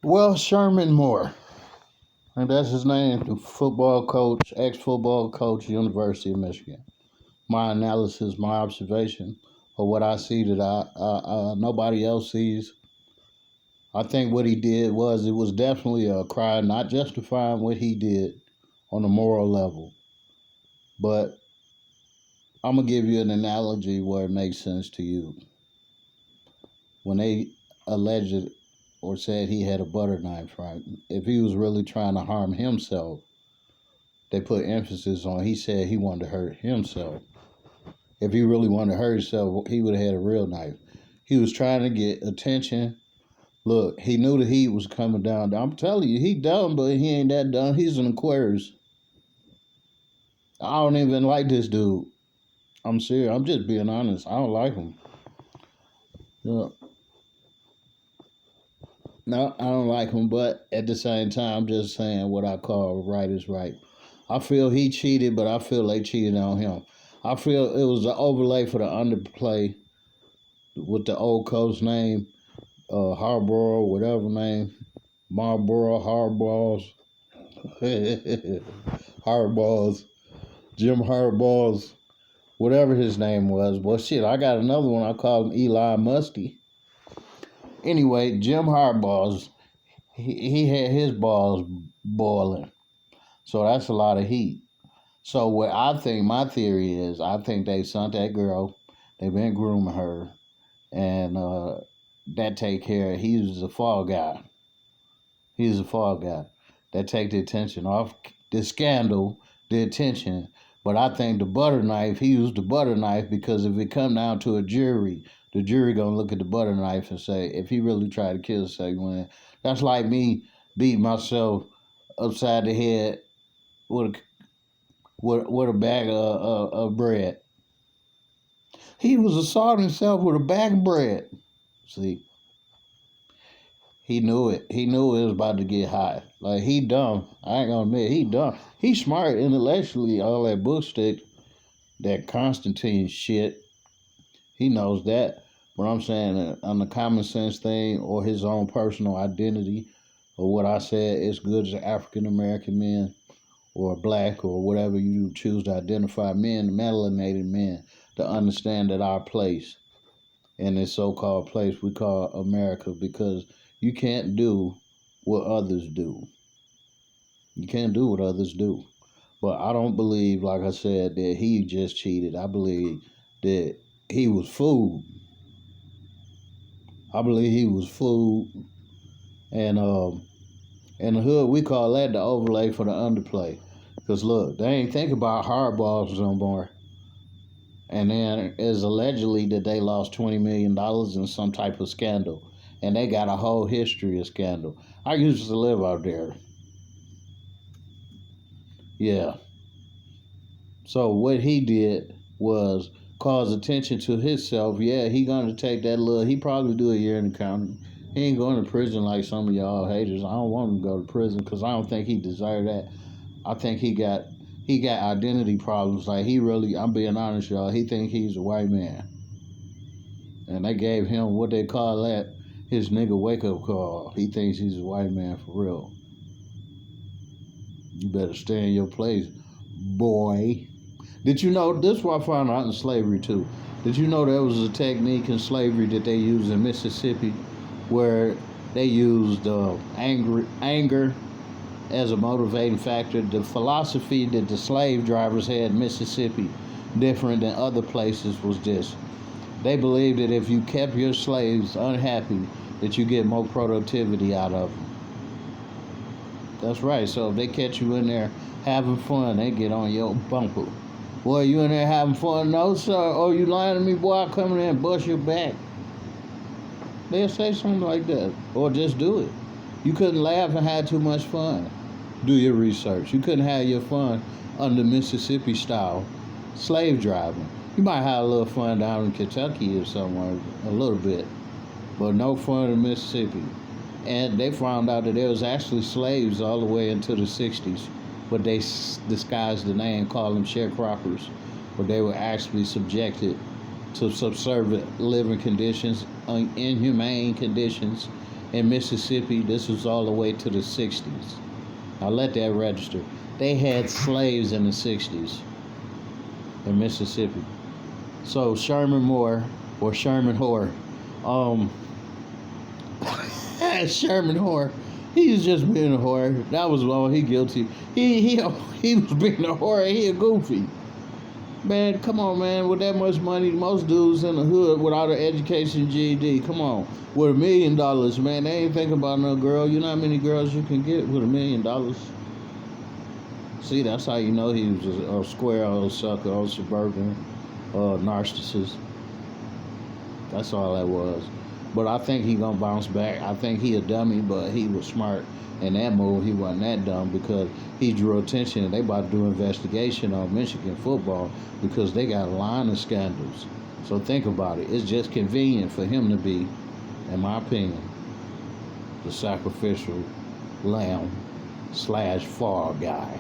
Well, Sherman Moore, and that's his name, the football coach, ex-football coach, University of Michigan. My analysis, my observation of what I see that nobody else sees. I think what he did was it was definitely a crime, not justifying what he did on a moral level. But I'm gonna give you an analogy where it makes sense to you. When they alleged or said he had a butter knife, right? If he was really trying to harm himself, they put emphasis on he said he wanted to hurt himself. If he really wanted to hurt himself, he would have had a real knife. He was trying to get attention. Look, he knew the heat was coming down. I'm telling you, he dumb, but he ain't that dumb. He's an Aquarius. I don't even like this dude. I'm serious. I'm just being honest. I don't like him. Yeah. No, I don't like him, but at the same time, I'm just saying what I call right is right. I feel he cheated, but I feel they cheated on him. I feel it was an overlay for the underplay with the old coach name, Harborough, whatever name, Marlboro, Hardballs, Hardballs, Jim Hardballs, whatever his name was. Well, shit, I got another one. I call him Eli Musty. Anyway, Jim Hardballs, he had his balls boiling. So that's a lot of heat. So what I think my theory is, I think they sent that girl. They've been grooming her, and that take care. He's the fall guy. He's the fall guy. That take the attention off the scandal, the attention. But I think the butter knife. He used the butter knife because if it come down to a jury, the jury gonna look at the butter knife and say, if he really tried to kill someone, that's like me beating myself upside the head with a with a bag of bread. He was assaulting himself with a bag of bread. See, he knew it. He knew it was about to get hot. Like he dumb. I ain't gonna admit he dumb. He smart intellectually. All that book stick, that Constantine shit. He knows that. But I'm saying on the common sense thing or his own personal identity or what I said is good as African American men or black or whatever you choose to identify men, melanated men, to understand that our place in this so-called place we call America, because you can't do what others do. You can't do what others do. But I don't believe, like I said, that he just cheated. I believe that he was fooled. I believe he was fooled, and in the hood we call that the overlay for the underplay. Cause look, they ain't think about hardballs no more. And then it's allegedly that they lost $20 million in some type of scandal, and they got a whole history of scandal. I used to live out there. Yeah. So what he did was cause attention to himself. Yeah, he gonna take that little. He probably do a year in the county. He ain't going to prison like some of y'all haters. I don't want him to go to prison because I don't think he deserved that. I think he got identity problems. Like he really, I'm being honest, y'all. He think he's a white man, and they gave him what they call that his nigga wake up call. He thinks he's a white man for real. You better stay in your place, boy. Did you know this? Is what I found out in slavery too. Did you know there was a technique in slavery that they used in Mississippi, where they used anger as a motivating factor? The philosophy that the slave drivers had in Mississippi, different than other places, was this: they believed that if you kept your slaves unhappy, that you get more productivity out of them. That's right. So if they catch you in there having fun, they get on your bumper. Boy, you in there having fun? No, sir. Oh, you lying to me, boy? I'll come in there and bust your back. They'll say something like that. Or just do it. You couldn't laugh and have too much fun. Do your research. You couldn't have your fun under Mississippi style slave driving. You might have a little fun down in Kentucky or somewhere, a little bit, but no fun in Mississippi. And they found out that there was actually slaves all the way into the 60s, but they disguised the name, called them sharecroppers, but they were actually subjected to subservient living conditions, inhumane conditions, In Mississippi, this was all the way to the 60s. Now let that register. They had slaves in the 60s in Mississippi. So Sherman Moore, or Sherman Hoare, um, Sherman Hoare, he's just being a whore. That was all he guilty. He was being a whore. He a goofy. Man, come on, man. With that much money, most dudes in the hood without an education GED, come on. With $1 million, man, they ain't thinking about no girl. You know how many girls you can get with $1 million? See, that's how you know he was a square old sucker, old suburban narcissist. That's all that was. But I think he gonna bounce back. I think he a dummy, but he was smart in that move. He wasn't that dumb because he drew attention and they about to do investigation on Michigan football because they got a line of scandals. So think about it. It's just convenient for him to be, in my opinion, the sacrificial lamb / fall guy.